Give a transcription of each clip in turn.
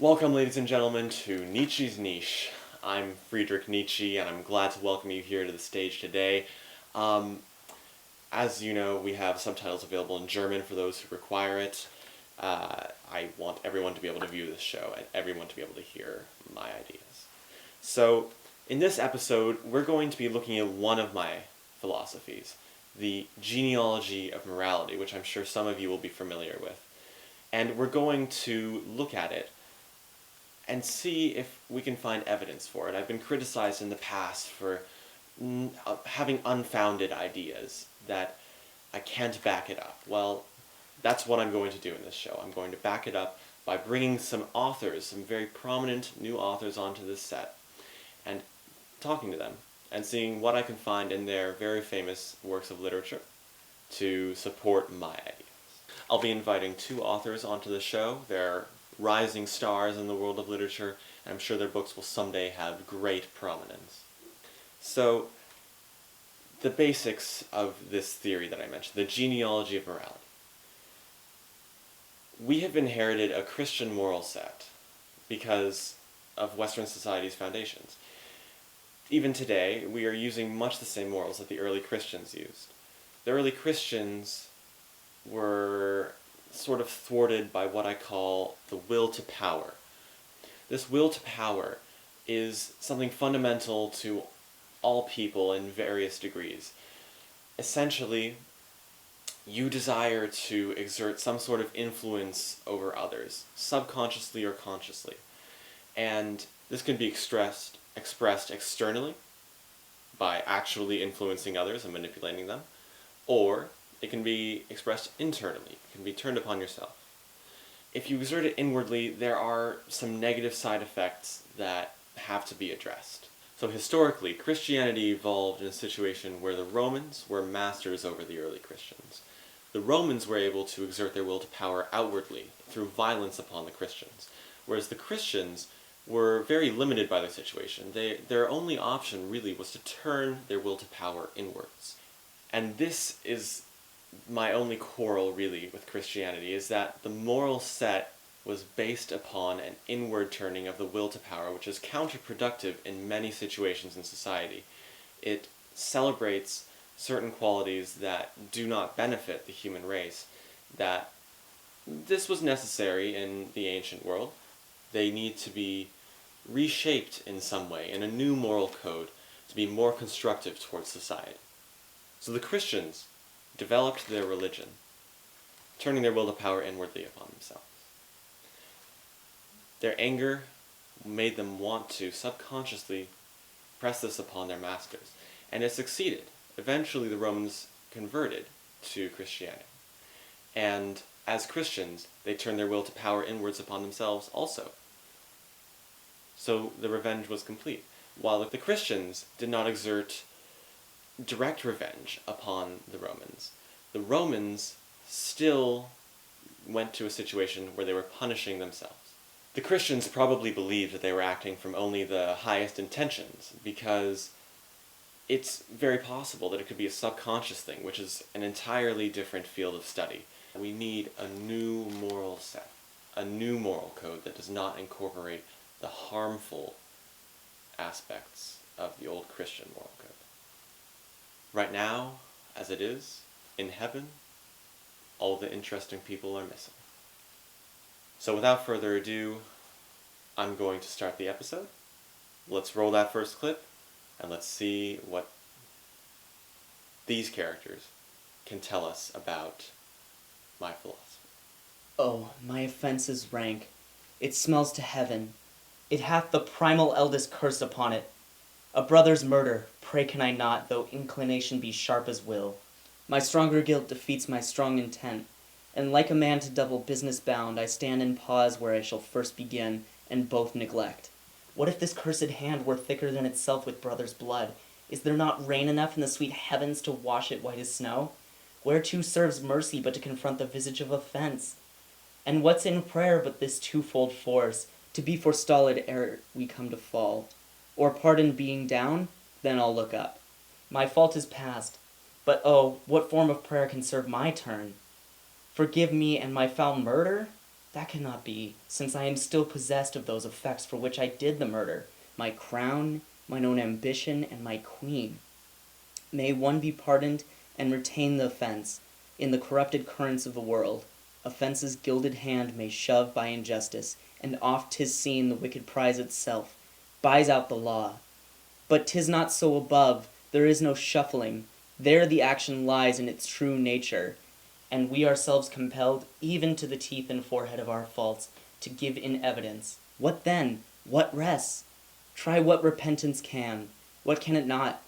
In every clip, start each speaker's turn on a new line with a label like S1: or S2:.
S1: Welcome, ladies and gentlemen, to Nietzsche's Niche. I'm Friedrich Nietzsche, and I'm glad to welcome you here to the stage today. Um, as you know, we have subtitles available in German for those who require it. I want everyone to be able to view this show and everyone to be able to hear my ideas. So, in this episode, we're going to be looking at one of my philosophies, the genealogy of morality, which I'm sure some of you will be familiar with. And we're going to look at it and see if we can find evidence for it. I've been criticized in the past for having unfounded ideas that I can't back it up. Well, that's what I'm going to do in this show. I'm going to back it up by bringing some authors, some very prominent new authors onto this set, and talking to them, and seeing what I can find in their very famous works of literature to support my ideas. I'll be inviting two authors onto the show. They're rising stars in the world of literature, and I'm sure their books will someday have great prominence. So, the basics of this theory that I mentioned, the genealogy of morality. We have inherited a Christian moral set because of Western society's foundations. Even today, we are using much the same morals that the early Christians used. The early Christians were sort of thwarted by what I call the will to power. This will to power is something fundamental to all people in various degrees. Essentially, you desire to exert some sort of influence over others, subconsciously or consciously. And this can be expressed externally by actually influencing others and manipulating them, or it can be expressed internally. It can be turned upon yourself. If you exert it inwardly, there are some negative side effects that have to be addressed. So historically, Christianity evolved in a situation where the Romans were masters over the early Christians. The Romans were able to exert their will to power outwardly through violence upon the Christians, whereas the Christians were very limited by their situation. Their only option really was to turn their will to power inwards. And this is my only quarrel really with Christianity, is that the moral set was based upon an inward turning of the will to power, which is counterproductive in many situations in society. It celebrates certain qualities that do not benefit the human race, that this was necessary in the ancient world. They need to be reshaped in some way, in a new moral code, to be more constructive towards society. So the Christians developed their religion, turning their will to power inwardly upon themselves. Their anger made them want to subconsciously press this upon their masters, and it succeeded. Eventually the Romans converted to Christianity, and as Christians, they turned their will to power inwards upon themselves also. So the revenge was complete. While the Christians did not exert direct revenge upon the Romans still went to a situation where they were punishing themselves. The Christians probably believed that they were acting from only the highest intentions, because it's very possible that it could be a subconscious thing, which is an entirely different field of study. We need a new moral set, a new moral code that does not incorporate the harmful aspects of the old Christian moral code. Right now, as it is, in heaven, all the interesting people are missing. So without further ado, I'm going to start the episode. Let's roll that first clip, and let's see what these characters can tell us about my philosophy.
S2: Oh, my offence is rank. It smells to heaven. It hath the primal eldest curse upon it. A brother's murder, pray can I not, though inclination be sharp as will. My stronger guilt defeats my strong intent, and like a man to double business bound, I stand in pause where I shall first begin, and both neglect. What if this cursed hand were thicker than itself with brother's blood? Is there not rain enough in the sweet heavens to wash it white as snow? Whereto serves mercy but to confront the visage of offence? And what's in prayer but this twofold force, to be forestalled ere we come to fall? Or pardon being down, then I'll look up. My fault is past, but oh, what form of prayer can serve my turn? Forgive me and my foul murder? That cannot be, since I am still possessed of those effects for which I did the murder, my crown, mine own ambition, and my queen. May one be pardoned and retain the offense in the corrupted currents of the world. Offence's gilded hand may shove by injustice, and oft 'tis seen the wicked prize itself, buys out the law. But 'tis not so above, there is no shuffling, there the action lies in its true nature, and we ourselves compelled, even to the teeth and forehead of our faults, to give in evidence. What then? What rests? Try what repentance can. What can it not?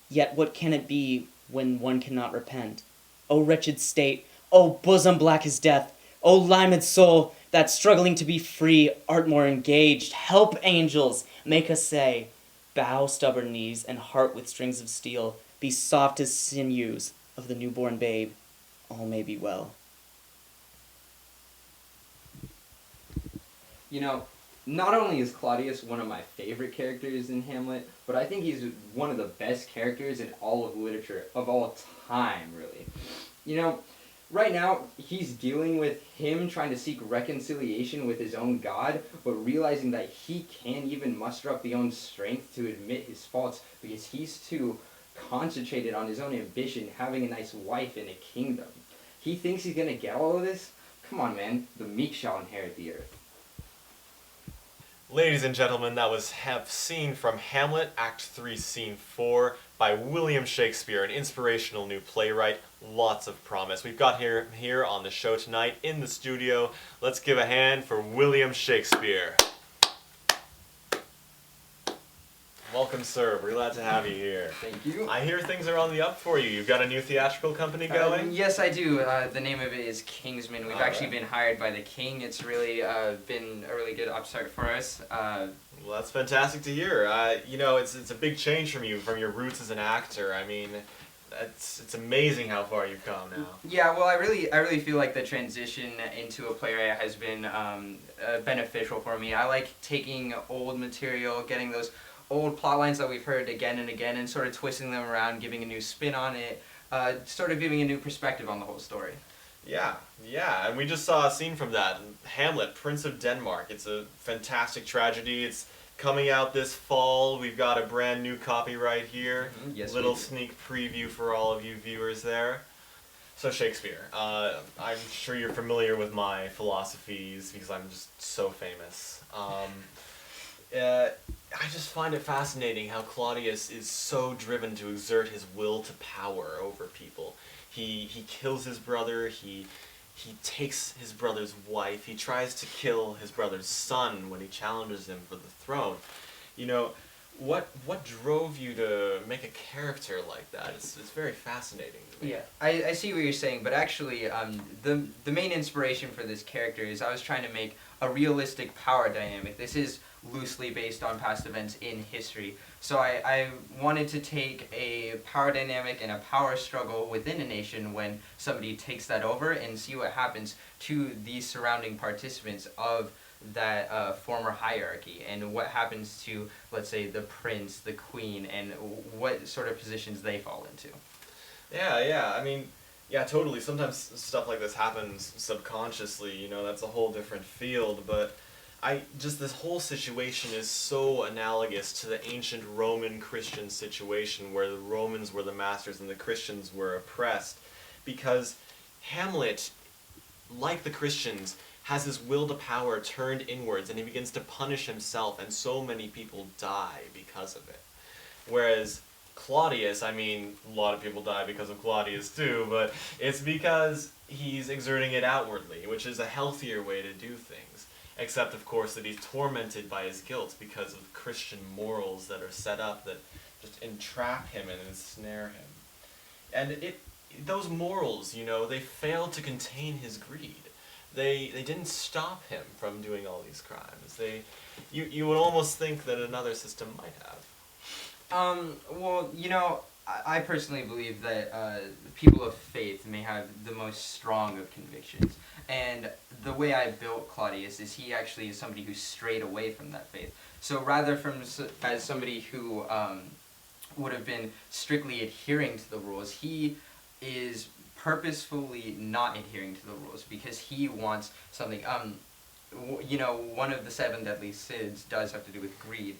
S2: Yet what can it be when one cannot repent? O wretched state! O bosom black as death! O limed soul, that struggling to be free art more engaged! Help, angels! Make us say, bow stubborn knees and heart with strings of steel, be soft as sinews of the newborn babe. All may be well.
S3: You know, not only is Claudius one of my favorite characters in Hamlet, but I think he's one of the best characters in all of literature of all time, really. You know, right now, he's dealing with him trying to seek reconciliation with his own God, but realizing that he can't even muster up the own strength to admit his faults because he's too concentrated on his own ambition, having a nice wife and a kingdom. He thinks he's going to get all of this? Come on, man. The meek shall inherit the earth.
S4: Ladies and gentlemen, that was scene from Hamlet, Act 3, Scene 4, by William Shakespeare, an inspirational new playwright. Lots of promise. We've got here on the show tonight, in the studio. Let's give a hand for William Shakespeare. Welcome, sir. We're glad to have you here.
S3: Thank you.
S4: I hear things are on the up for you. You've got a new theatrical company going?
S3: Yes, I do. The name of it is Kingsman. We've actually been hired by the king. It's really been a really good upstart for us.
S4: Well, that's fantastic to hear. You know, it's a big change from you, from your roots as an actor. I mean, it's amazing how far you've come now.
S3: Yeah, well, I really feel like the transition into a playwright has been beneficial for me. I like taking old material, getting those old plot lines that we've heard again and again, and sort of twisting them around, giving a new spin on it, sort of giving a new perspective on the whole story.
S4: Yeah, and we just saw a scene from that. Hamlet, Prince of Denmark. It's a fantastic tragedy. It's coming out this fall. We've got a brand new copy right here.
S3: Mm-hmm. Yes,
S4: little sneak preview for all of you viewers there. So Shakespeare, I'm sure you're familiar with my philosophies because I'm just so famous. I just find it fascinating how Claudius is so driven to exert his will to power over people. He kills his brother, he takes his brother's wife, he tries to kill his brother's son when he challenges him for the throne. You know, what drove you to make a character like that? It's very fascinating to me.
S3: Yeah, I see what you're saying, but actually the main inspiration for this character is I was trying to make a realistic power dynamic. This is loosely based on past events in history. So I wanted to take a power dynamic and a power struggle within a nation when somebody takes that over and see what happens to the surrounding participants of that former hierarchy and what happens to, let's say, the prince, the queen, and what sort of positions they fall into.
S4: Yeah, I mean, yeah, totally. Sometimes stuff like this happens subconsciously, you know, that's a whole different field, but this whole situation is so analogous to the ancient Roman Christian situation where the Romans were the masters and the Christians were oppressed, because Hamlet, like the Christians, has his will to power turned inwards and he begins to punish himself, and so many people die because of it. Whereas Claudius, I mean, a lot of people die because of Claudius too, but it's because he's exerting it outwardly, which is a healthier way to do things. Except, of course, that he's tormented by his guilt because of Christian morals that are set up that just entrap him and ensnare him. And those morals, you know, they failed to contain his greed. They didn't stop him from doing all these crimes. You would almost think that another system might have.
S3: Well, you know, I personally believe that people of faith may have the most strong of convictions. And the way I built Claudius is he actually is somebody who strayed away from that faith. So rather as somebody who would have been strictly adhering to the rules, he is purposefully not adhering to the rules because he wants something. One of the 7 deadly sins does have to do with greed.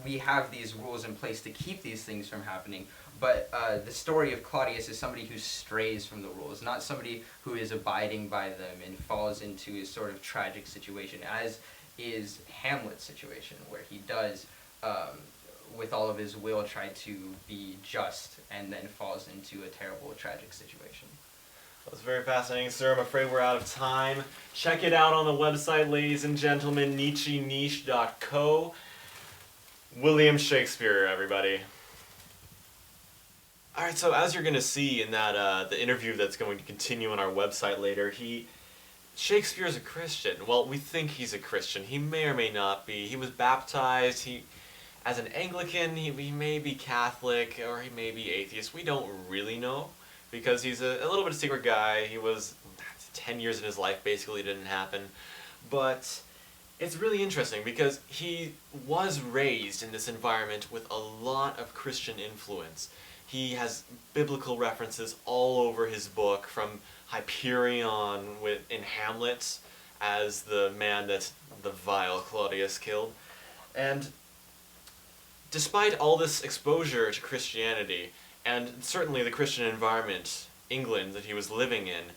S3: We have these rules in place to keep these things from happening, but the story of Claudius is somebody who strays from the rules, not somebody who is abiding by them and falls into a sort of tragic situation, as is Hamlet's situation, where he does, with all of his will, try to be just and then falls into a terrible, tragic situation.
S4: That's very fascinating, sir. I'm afraid we're out of time. Check it out on the website, ladies and gentlemen, NietzscheNiche.co. William Shakespeare, everybody. Alright, so as you're going to see in that the interview that's going to continue on our website later, Shakespeare's a Christian. Well, we think he's a Christian. He may or may not be. He was baptized. As an Anglican, he may be Catholic, or he may be atheist. We don't really know, because he's a little bit of a secret guy. He was 10 years in his life, basically didn't happen. But it's really interesting, because he was raised in this environment with a lot of Christian influence. He has biblical references all over his book, from Hyperion in Hamlet as the man that the vile Claudius killed. And despite all this exposure to Christianity, and certainly the Christian environment, England, that he was living in,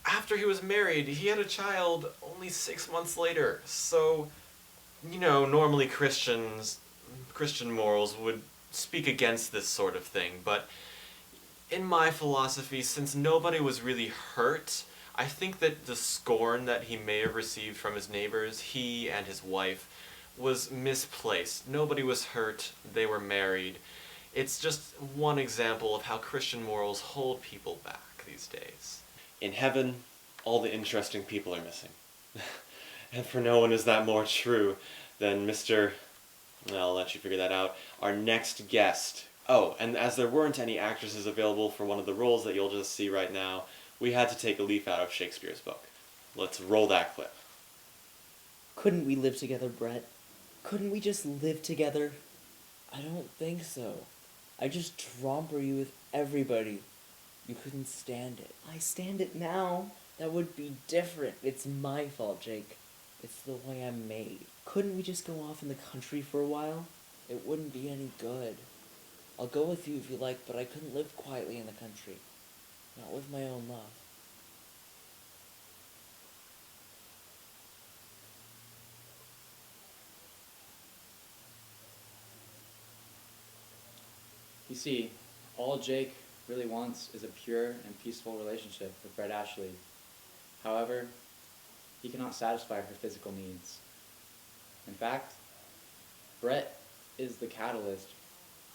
S4: after he was married, he had a child only 6 months later. So, normally Christian morals would speak against this sort of thing, but in my philosophy, since nobody was really hurt, I think that the scorn that he may have received from his neighbors, he and his wife, was misplaced. Nobody was hurt, they were married. It's just one example of how Christian morals hold people back these days.
S1: In heaven, all the interesting people are missing. And for no one is that more true than Mr. I'll let you figure that out. Our next guest. Oh, and as there weren't any actresses available for one of the roles that you'll just see right now, we had to take a leaf out of Shakespeare's book. Let's roll that clip.
S2: Couldn't we live together, Brett? Couldn't we just live together?
S5: I don't think so. I just tromper you with everybody. You couldn't stand it.
S2: I stand it now.
S5: That would be different. It's my fault, Jake. It's the way I'm made.
S2: Couldn't we just go off in the country for a while?
S5: It wouldn't be any good. I'll go with you if you like, but I couldn't live quietly in the country. Not with my own love.
S6: You see, all Jake really wants is a pure and peaceful relationship with Brett Ashley. However, he cannot satisfy her physical needs. In fact, Brett is the catalyst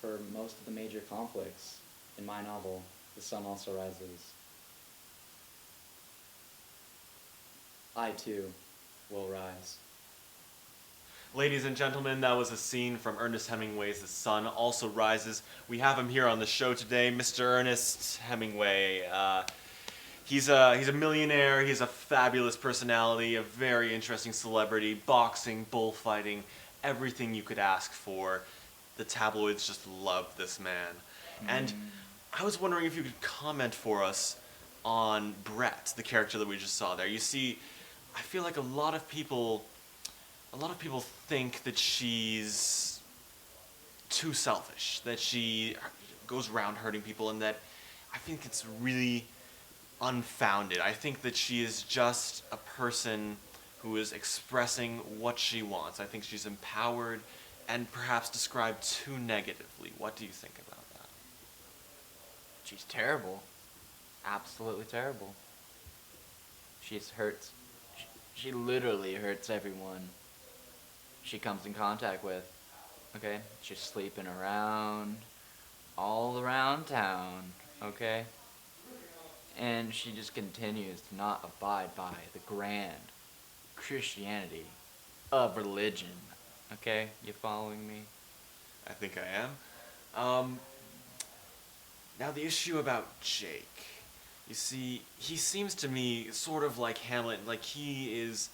S6: for most of the major conflicts in my novel, The Sun Also Rises. I too will rise.
S4: Ladies and gentlemen, that was a scene from Ernest Hemingway's The Sun Also Rises. We have him here on the show today, Mr. Ernest Hemingway. He's a millionaire, he's a fabulous personality, a very interesting celebrity, boxing, bullfighting, everything you could ask for. The tabloids just love this man. And I was wondering if you could comment for us on Brett, the character that we just saw there. You see, I feel like a lot of people think that she's too selfish, that she goes around hurting people, and that I think it's really unfounded. I think that she is just a person who is expressing what she wants. I think she's empowered and perhaps described too negatively. What do you think about that?
S7: She's terrible. Absolutely terrible. She literally hurts everyone she comes in contact with. Okay? She's sleeping around all around town. Okay? And she just continues to not abide by the grand Christianity of religion. Okay? You following me?
S4: I think I am. Now the issue about Jake. You see, he seems to me sort of like Hamlet, like he is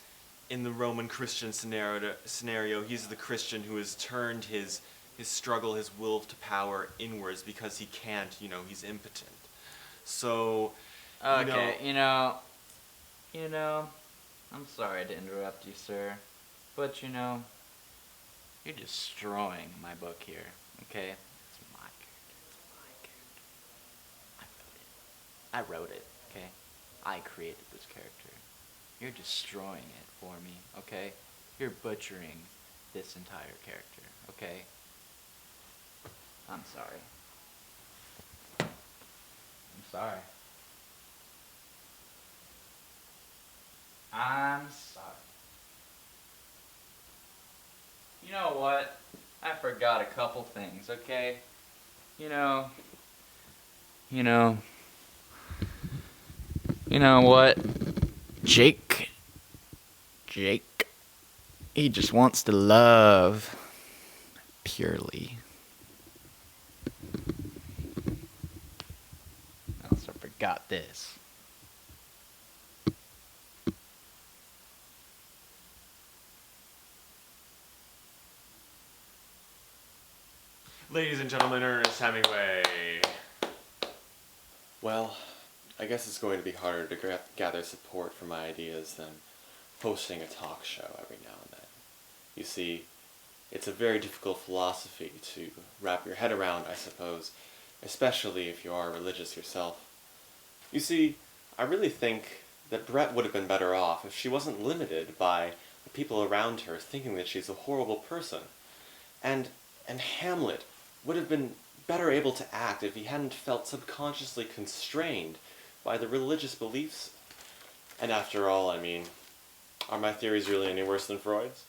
S4: in the Roman Christian scenario, he's the Christian who has turned his struggle, his will to power inwards because he can't, he's impotent. So,
S7: Okay, you know, I'm sorry to interrupt you, sir, but you're destroying my book here, okay? It's my character. I wrote it, okay? I created this character. You're destroying it for me, okay? You're butchering this entire character, okay? I'm sorry. I'm sorry. I'm sorry. You know what? I forgot a couple things, okay? You know what? Jake, he just wants to love purely. I also forgot this.
S4: ladies and gentlemen, Ernest Hemingway.
S1: Well, I guess it's going to be harder to gather support for my ideas than hosting a talk show every now and then. You see, it's a very difficult philosophy to wrap your head around, I suppose, especially if you are religious yourself. You see, I really think that Brett would have been better off if she wasn't limited by the people around her thinking that she's a horrible person. And Hamlet would have been better able to act if he hadn't felt subconsciously constrained by the religious beliefs. And after all, I mean, are my theories really any worse than Freud's?